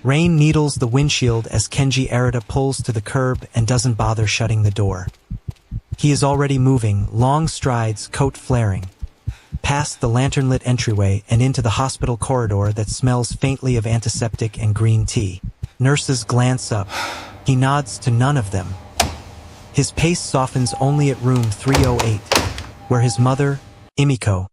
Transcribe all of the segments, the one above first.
Rain needles the windshield as Kenji Arata pulls to the curb and doesn't bother shutting the door. He is already moving, long strides, coat flaring, past the lantern-lit entryway and into the hospital corridor that smells faintly of antiseptic and green tea. Nurses glance up. He nods to none of them. His pace softens only at room 308, where his mother, Emiko,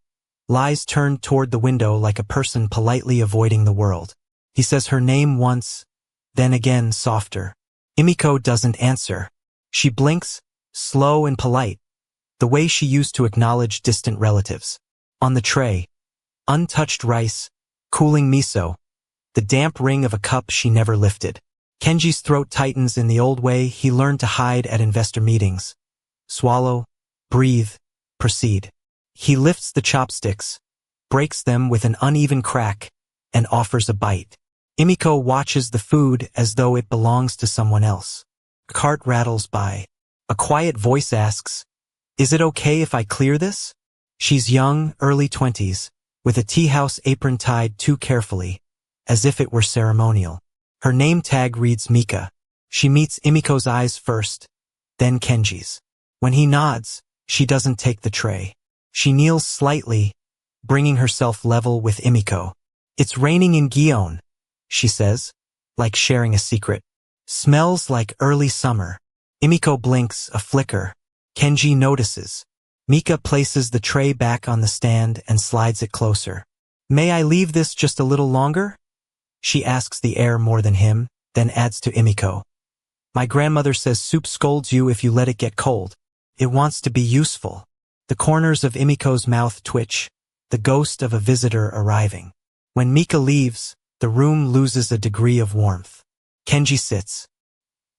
lies turned toward the window like a person politely avoiding the world. He says her name once, then again softer. Emiko doesn't answer. She blinks, slow and polite, the way she used to acknowledge distant relatives. On the tray, untouched rice, cooling miso, the damp ring of a cup she never lifted. Kenji's throat tightens in the old way he learned to hide at investor meetings. Swallow, breathe, proceed. He lifts the chopsticks, breaks them with an uneven crack, and offers a bite. Emiko watches the food as though it belongs to someone else. A cart rattles by. A quiet voice asks, "Is it okay if I clear this?" She's young, early 20s, with a tea house apron tied too carefully, as if it were ceremonial. Her name tag reads Mika. She meets Emiko's eyes first, then Kenji's. When he nods, she doesn't take the tray. She kneels slightly, bringing herself level with Emiko. "It's raining in Gion," she says, like sharing a secret. "Smells like early summer." Emiko blinks, a flicker. Kenji notices. Mika places the tray back on the stand and slides it closer. "May I leave this just a little longer?" She asks the air more than him, then adds to Emiko. "My grandmother says soup scolds you if you let it get cold. It wants to be useful." The corners of Emiko's mouth twitch, the ghost of a visitor arriving. When Mika leaves, the room loses a degree of warmth. Kenji sits.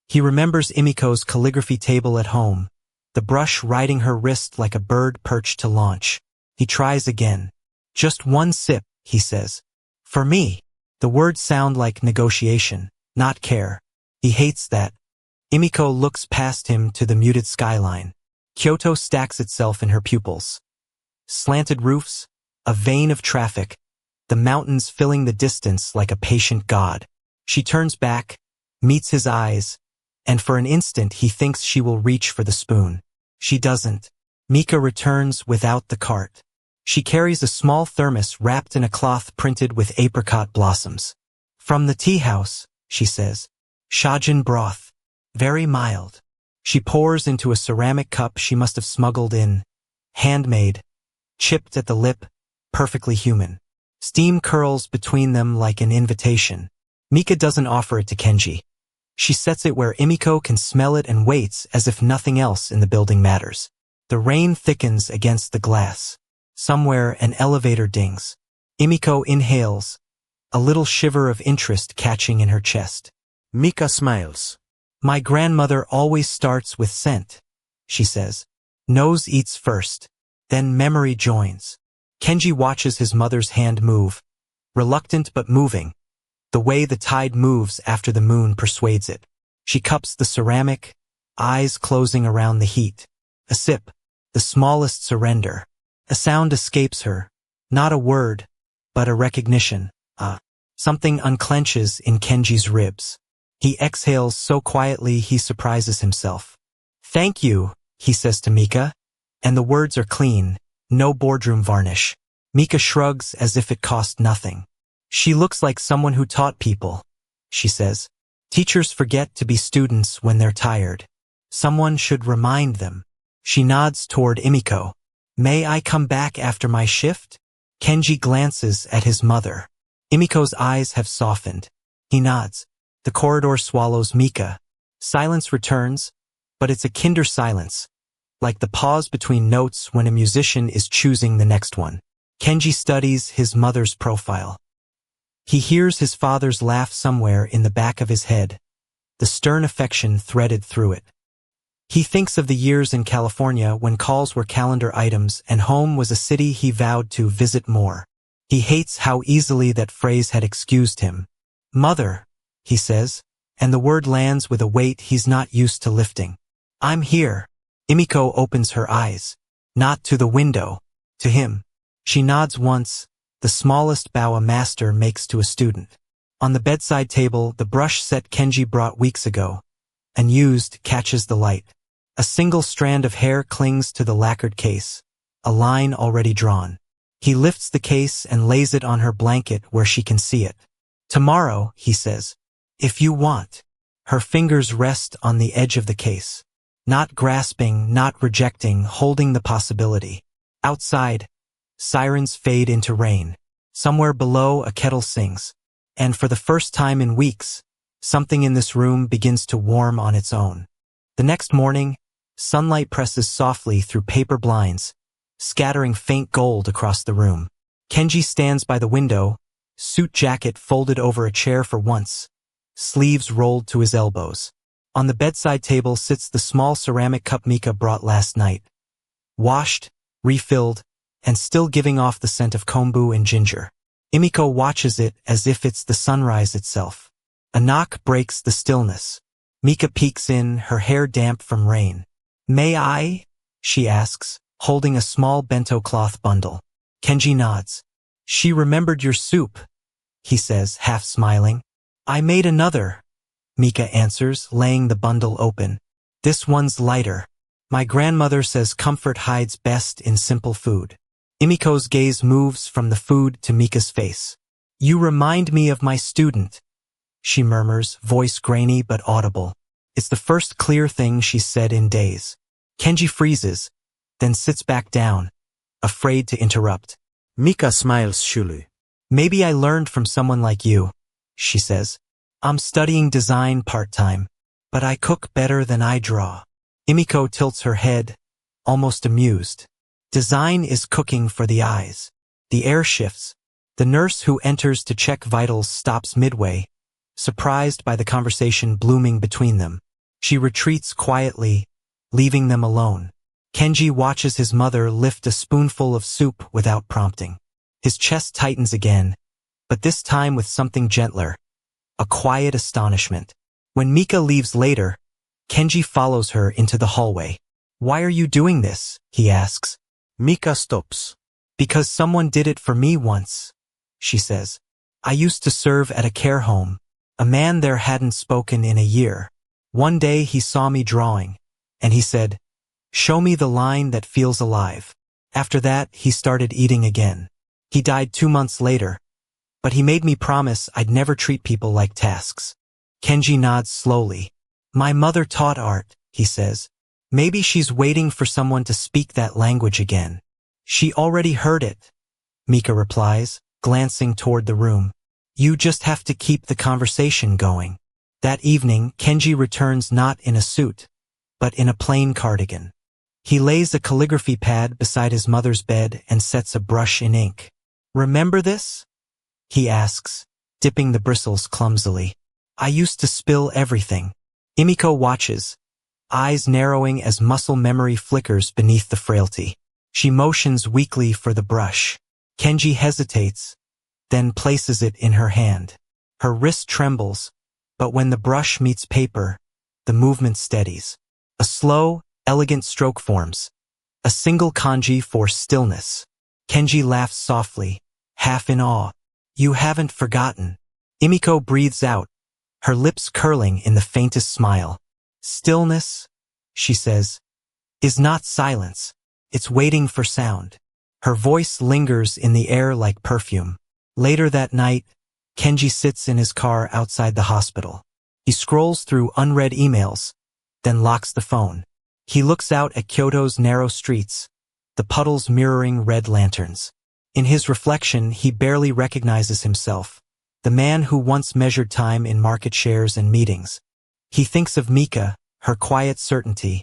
He remembers Emiko's calligraphy table at home, the brush riding her wrist like a bird perched to launch. He tries again. "Just one sip," he says. "For me." The words sound like negotiation, not care. He hates that. Emiko looks past him to the muted skyline. Kyoto stacks itself in her pupils. Slanted roofs, a vein of traffic, the mountains filling the distance like a patient god. She turns back, meets his eyes, and for an instant he thinks she will reach for the spoon. She doesn't. Mika returns without the cart. She carries a small thermos wrapped in a cloth printed with apricot blossoms. "From the tea house," she says. "Shajin broth. Very mild." She pours into a ceramic cup she must have smuggled in. Handmade, chipped at the lip, perfectly human. Steam curls between them like an invitation. Mika doesn't offer it to Kenji. She sets it where Emiko can smell it and waits as if nothing else in the building matters. The rain thickens against the glass. Somewhere an elevator dings. Emiko inhales, a little shiver of interest catching in her chest. Mika smiles. "My grandmother always starts with scent," she says. "Nose eats first, then memory joins." Kenji watches his mother's hand move, reluctant but moving, the way the tide moves after the moon persuades it. She cups the ceramic, eyes closing around the heat. A sip, the smallest surrender. A sound escapes her, not a word, but a recognition. Something unclenches in Kenji's ribs. He exhales so quietly he surprises himself. "Thank you," he says to Mika, and the words are clean, no boardroom varnish. Mika shrugs as if it cost nothing. "She looks like someone who taught people," she says. "Teachers forget to be students when they're tired. Someone should remind them." She nods toward Emiko. "May I come back after my shift?" Kenji glances at his mother. Emiko's eyes have softened. He nods. The corridor swallows Mika. Silence returns, but it's a kinder silence, like the pause between notes when a musician is choosing the next one. Kenji studies his mother's profile. He hears his father's laugh somewhere in the back of his head, the stern affection threaded through it. He thinks of the years in California when calls were calendar items and home was a city he vowed to visit more. He hates how easily that phrase had excused him. "Mother," he says, and the word lands with a weight he's not used to lifting. "I'm here." Emiko opens her eyes. Not to the window, to him. She nods once, the smallest bow a master makes to a student. On the bedside table, the brush set Kenji brought weeks ago, unused, catches the light. A single strand of hair clings to the lacquered case, a line already drawn. He lifts the case and lays it on her blanket where she can see it. Tomorrow, he says, if you want. Her fingers rest on the edge of the case. Not grasping, not rejecting, holding the possibility. Outside, sirens fade into rain. Somewhere below, a kettle sings. And for the first time in weeks, something in this room begins to warm on its own. The next morning, sunlight presses softly through paper blinds, scattering faint gold across the room. Kenji stands by the window, suit jacket folded over a chair for once, sleeves rolled to his elbows. On the bedside table sits the small ceramic cup Mika brought last night. Washed, refilled, and still giving off the scent of kombu and ginger. Emiko watches it as if it's the sunrise itself. A knock breaks the stillness. Mika peeks in, her hair damp from rain. May I? She asks, holding a small bento cloth bundle. Kenji nods. She remembered your soup, he says, half smiling. I made another, Mika answers, laying the bundle open. This one's lighter. My grandmother says comfort hides best in simple food. Emiko's gaze moves from the food to Mika's face. You remind me of my student, she murmurs, voice grainy but audible. It's the first clear thing she's said in days. Kenji freezes, then sits back down, afraid to interrupt. Mika smiles shyly. Maybe I learned from someone like you, she says. I'm studying design part-time, but I cook better than I draw. Emiko tilts her head, almost amused. Design is cooking for the eyes. The air shifts. The nurse who enters to check vitals stops midway, surprised by the conversation blooming between them. She retreats quietly, leaving them alone. Kenji watches his mother lift a spoonful of soup without prompting. His chest tightens again, but this time with something gentler, a quiet astonishment. When Mika leaves later, Kenji follows her into the hallway. Why are you doing this? He asks. Mika stops. Because someone did it for me once, she says. I used to serve at a care home. A man there hadn't spoken in a year. One day he saw me drawing, and he said, "Show me the line that feels alive." After that, he started eating again. He died 2 months later, but he made me promise I'd never treat people like tasks. Kenji nods slowly. My mother taught art, he says. Maybe she's waiting for someone to speak that language again. She already heard it, Mika replies, glancing toward the room. You just have to keep the conversation going. That evening, Kenji returns not in a suit, but in a plain cardigan. He lays a calligraphy pad beside his mother's bed and sets a brush in ink. Remember this? He asks, dipping the bristles clumsily. I used to spill everything. Emiko watches, eyes narrowing as muscle memory flickers beneath the frailty. She motions weakly for the brush. Kenji hesitates, then places it in her hand. Her wrist trembles, but when the brush meets paper, the movement steadies. A slow, elegant stroke forms, a single kanji for stillness. Kenji laughs softly, half in awe. You haven't forgotten. Emiko breathes out, her lips curling in the faintest smile. Stillness, she says, is not silence. It's waiting for sound. Her voice lingers in the air like perfume. Later that night, Kenji sits in his car outside the hospital. He scrolls through unread emails, then locks the phone. He looks out at Kyoto's narrow streets, the puddles mirroring red lanterns. In his reflection, he barely recognizes himself, the man who once measured time in market shares and meetings. He thinks of Mika, her quiet certainty,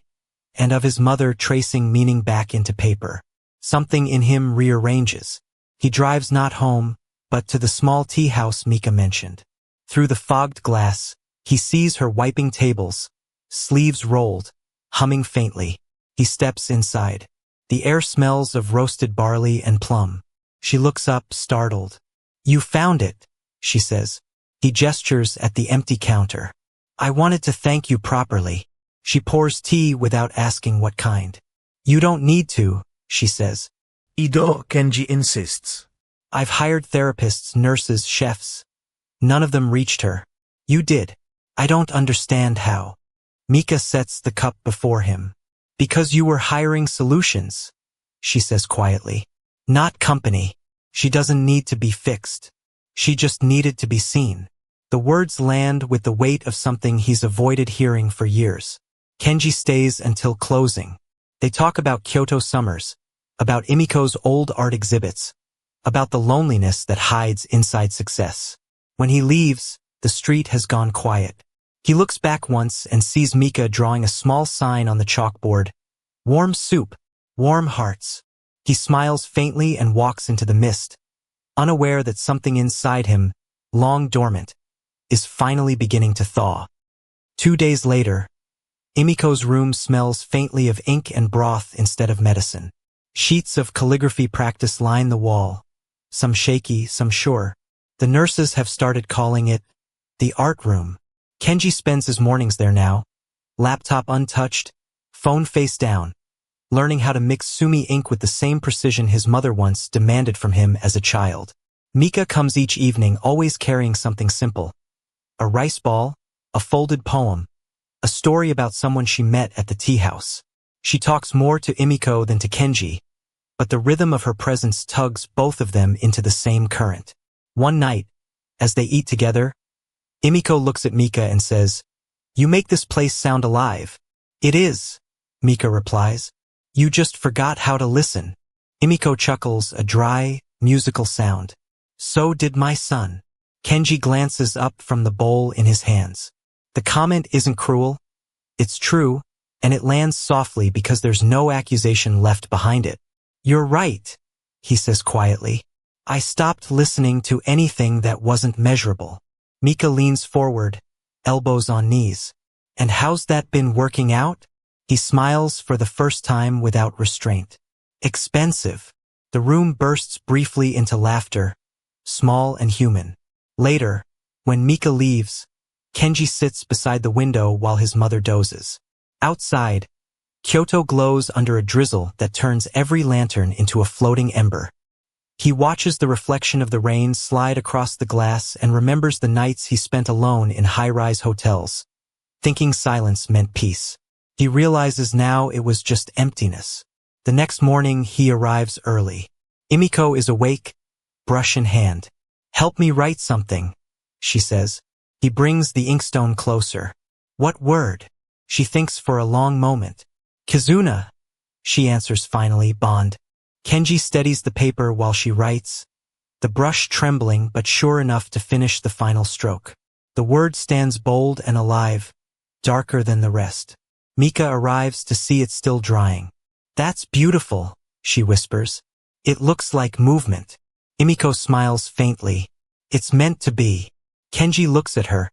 and of his mother tracing meaning back into paper. Something in him rearranges. He drives not home, but to the small tea house Mika mentioned. Through the fogged glass, he sees her wiping tables, sleeves rolled, humming faintly. He steps inside. The air smells of roasted barley and plum. She looks up, startled. You found it, she says. He gestures at the empty counter. I wanted to thank you properly. She pours tea without asking what kind. You don't need to, she says. Ido, Kenji insists. I've hired therapists, nurses, chefs. None of them reached her. You did. I don't understand how. Mika sets the cup before him. Because you were hiring solutions, she says quietly. Not company. She doesn't need to be fixed. She just needed to be seen. The words land with the weight of something he's avoided hearing for years. Kenji stays until closing. They talk about Kyoto summers, about Emiko's old art exhibits, about the loneliness that hides inside success. When he leaves, the street has gone quiet. He looks back once and sees Mika drawing a small sign on the chalkboard. Warm soup, warm hearts. He smiles faintly and walks into the mist, unaware that something inside him, long dormant, is finally beginning to thaw. 2 days later, Emiko's room smells faintly of ink and broth instead of medicine. Sheets of calligraphy practice line the wall, some shaky, some sure. The nurses have started calling it the art room. Kenji spends his mornings there now, laptop untouched, phone face down, learning how to mix sumi ink with the same precision his mother once demanded from him as a child. Mika comes each evening always carrying something simple. A rice ball, a folded poem, a story about someone she met at the tea house. She talks more to Emiko than to Kenji, but the rhythm of her presence tugs both of them into the same current. One night, as they eat together, Emiko looks at Mika and says, "You make this place sound alive." "It is," Mika replies. "You just forgot how to listen." Emiko chuckles, a dry, musical sound. "So did my son." Kenji glances up from the bowl in his hands. The comment isn't cruel. It's true, and it lands softly because there's no accusation left behind it. "You're right," he says quietly. "I stopped listening to anything that wasn't measurable." Mika leans forward, elbows on knees. "And how's that been working out?" He smiles for the first time without restraint. "Expensive." The room bursts briefly into laughter, small and human. Later, when Mika leaves, Kenji sits beside the window while his mother dozes. Outside, Kyoto glows under a drizzle that turns every lantern into a floating ember. He watches the reflection of the rain slide across the glass and remembers the nights he spent alone in high-rise hotels, thinking silence meant peace. He realizes now it was just emptiness. The next morning, he arrives early. Emiko is awake, brush in hand. "Help me write something," she says. He brings the inkstone closer. "What word?" She thinks for a long moment. "Kizuna," she answers finally, "bond." Kenji steadies the paper while she writes, the brush trembling but sure enough to finish the final stroke. The word stands bold and alive, darker than the rest. Mika arrives to see it still drying. "That's beautiful," she whispers. "It looks like movement." Emiko smiles faintly. "It's meant to be." Kenji looks at her,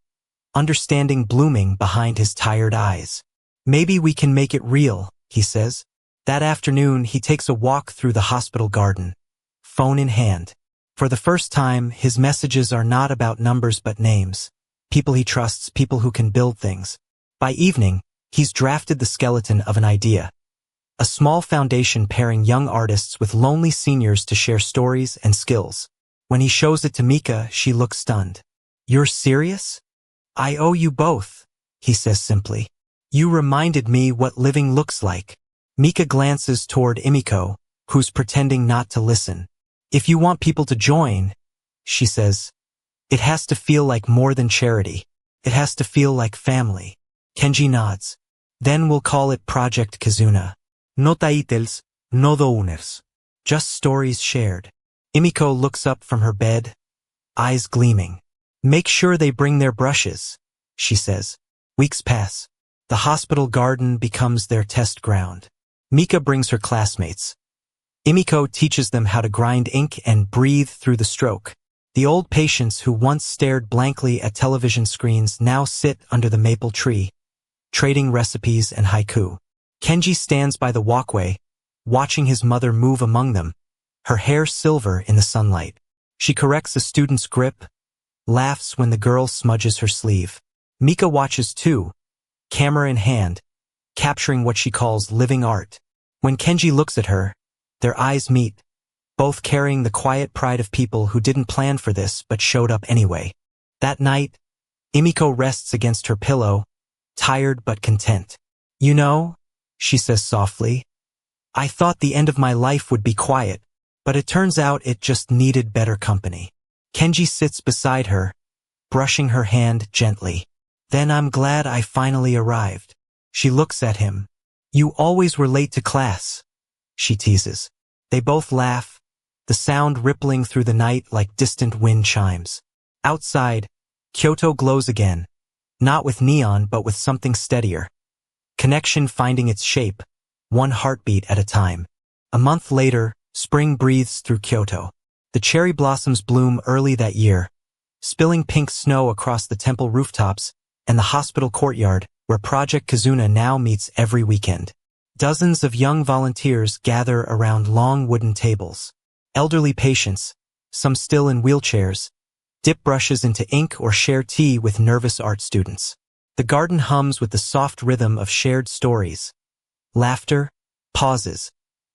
understanding blooming behind his tired eyes. "Maybe we can make it real," he says. That afternoon, he takes a walk through the hospital garden, phone in hand. For the first time, his messages are not about numbers but names. People he trusts, people who can build things. By evening, he's drafted the skeleton of an idea. A small foundation pairing young artists with lonely seniors to share stories and skills. When he shows it to Mika, she looks stunned. "You're serious?" "I owe you both," he says simply. "You reminded me what living looks like." Mika glances toward Emiko, who's pretending not to listen. "If you want people to join," she says, "it has to feel like more than charity. It has to feel like family." Kenji nods. "Then we'll call it Project Kizuna. No titles, no donors. Just stories shared." Emiko looks up from her bed, eyes gleaming. "Make sure they bring their brushes," she says. Weeks pass. The hospital garden becomes their test ground. Mika brings her classmates. Emiko teaches them how to grind ink and breathe through the stroke. The old patients who once stared blankly at television screens now sit under the maple tree, trading recipes and haiku. Kenji stands by the walkway, watching his mother move among them, her hair silver in the sunlight. She corrects a student's grip, laughs when the girl smudges her sleeve. Mika watches too, camera in hand, capturing what she calls living art. When Kenji looks at her, their eyes meet, both carrying the quiet pride of people who didn't plan for this but showed up anyway. That night, Emiko rests against her pillow, tired but content. You know, she says softly, I thought the end of my life would be quiet, but it turns out it just needed better company. Kenji sits beside her, brushing her hand gently. Then I'm glad I finally arrived. She looks at him. You always were late to class, she teases. They both laugh, the sound rippling through the night like distant wind chimes. Outside, Kyoto glows again, not with neon but with something steadier. Connection finding its shape, one heartbeat at a time. A month later, spring breathes through Kyoto. The cherry blossoms bloom early that year, spilling pink snow across the temple rooftops and the hospital courtyard where Project Kizuna now meets every weekend. Dozens of young volunteers gather around long wooden tables. Elderly patients, some still in wheelchairs, dip brushes into ink or share tea with nervous art students. The garden hums with the soft rhythm of shared stories. Laughter, pauses,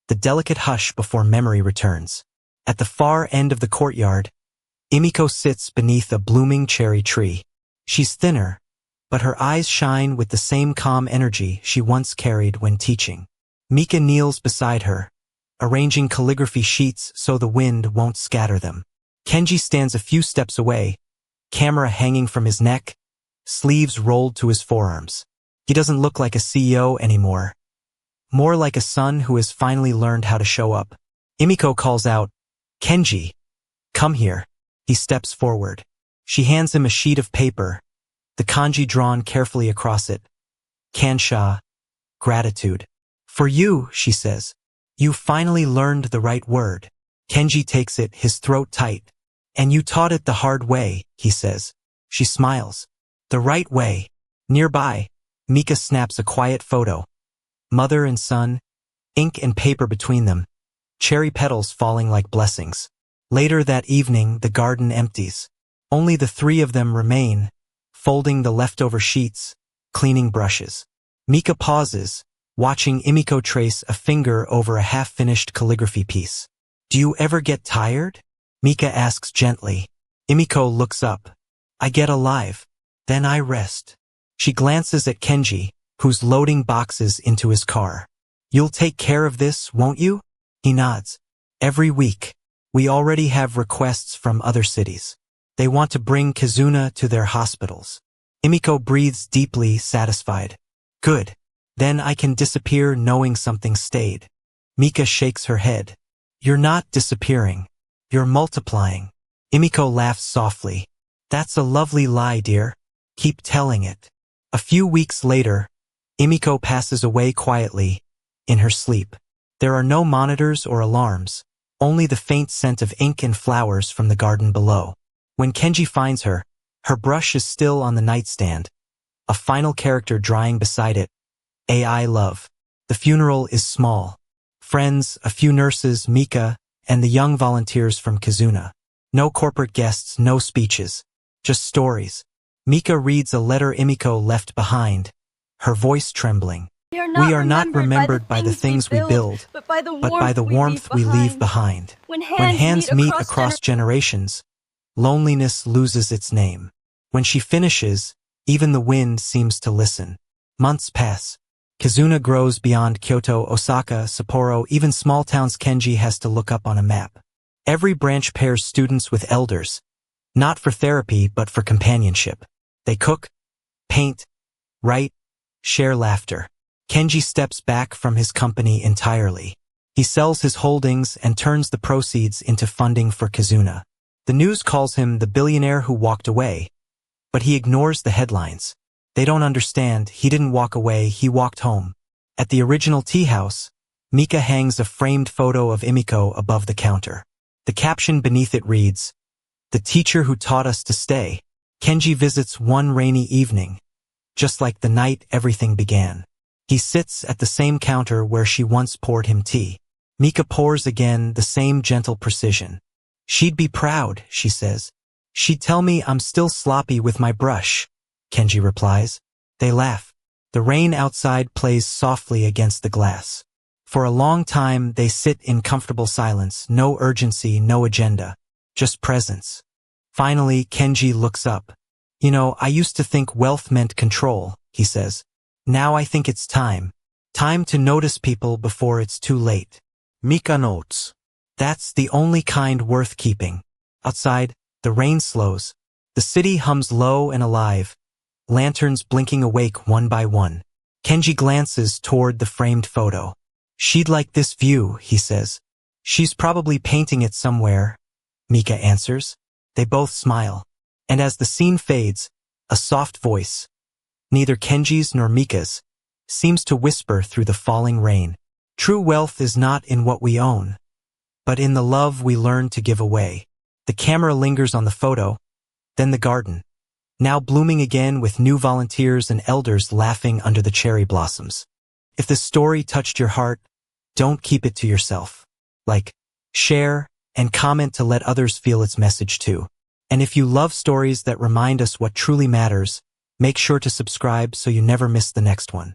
the delicate hush before memory returns. At the far end of the courtyard, Emiko sits beneath a blooming cherry tree. She's thinner, but her eyes shine with the same calm energy she once carried when teaching. Mika kneels beside her, arranging calligraphy sheets so the wind won't scatter them. Kenji stands a few steps away, camera hanging from his neck, sleeves rolled to his forearms. He doesn't look like a CEO anymore, more like a son who has finally learned how to show up. Emiko calls out, Kenji, come here. He steps forward. She hands him a sheet of paper, the kanji drawn carefully across it. Kansha, gratitude. For you, she says. You finally learned the right word. Kenji takes it, his throat tight. And you taught it the hard way, he says. She smiles. The right way. Nearby, Mika snaps a quiet photo. Mother and son, ink and paper between them, cherry petals falling like blessings. Later that evening, the garden empties. Only the three of them remain, folding the leftover sheets, cleaning brushes. Mika pauses, watching Emiko trace a finger over a half-finished calligraphy piece. Do you ever get tired? Mika asks gently. Emiko looks up. I get alive. Then I rest. She glances at Kenji, who's loading boxes into his car. You'll take care of this, won't you? He nods. Every week. We already have requests from other cities. They want to bring Kizuna to their hospitals. Emiko breathes deeply, satisfied. Good. Then I can disappear knowing something stayed. Mika shakes her head. You're not disappearing. You're multiplying. Emiko laughs softly. That's a lovely lie, dear. Keep telling it. A few weeks later, Emiko passes away quietly, in her sleep. There are no monitors or alarms, only the faint scent of ink and flowers from the garden below. When Kenji finds her, her brush is still on the nightstand, a final character drying beside it. AI love. The funeral is small. Friends, a few nurses, Mika, and the young volunteers from Kizuna. No corporate guests, no speeches, just stories. Mika reads a letter Emiko left behind, her voice trembling. We are not remembered by the things we build, but by the warmth we leave behind. When hands meet across generations, loneliness loses its name. When she finishes, even the wind seems to listen. Months pass. Kizuna grows beyond Kyoto, Osaka, Sapporo, even small towns Kenji has to look up on a map. Every branch pairs students with elders, not for therapy but for companionship. They cook, paint, write, share laughter. Kenji steps back from his company entirely. He sells his holdings and turns the proceeds into funding for Kizuna. The news calls him the billionaire who walked away, but he ignores the headlines. They don't understand, he didn't walk away, he walked home. At the original tea house, Mika hangs a framed photo of Emiko above the counter. The caption beneath it reads, "The teacher who taught us to stay." Kenji visits one rainy evening, just like the night everything began. He sits at the same counter where she once poured him tea. Mika pours again, the same gentle precision. She'd be proud, she says. She'd tell me I'm still sloppy with my brush, Kenji replies. They laugh. The rain outside plays softly against the glass. For a long time, they sit in comfortable silence, no urgency, no agenda, just presence. Finally, Kenji looks up. You know, I used to think wealth meant control, he says. Now I think it's time. Time to notice people before it's too late. Mika notes. That's the only kind worth keeping. Outside, the rain slows. The city hums low and alive, lanterns blinking awake one by one. Kenji glances toward the framed photo. She'd like this view, he says. She's probably painting it somewhere, Mika answers. They both smile. And as the scene fades, a soft voice, neither Kenji's nor Mika's, seems to whisper through the falling rain. True wealth is not in what we own, but in the love we learn to give away. The camera lingers on the photo, then the garden, now blooming again with new volunteers and elders laughing under the cherry blossoms. If this story touched your heart, don't keep it to yourself. Like, share, and comment to let others feel its message too. And if you love stories that remind us what truly matters, make sure to subscribe so you never miss the next one.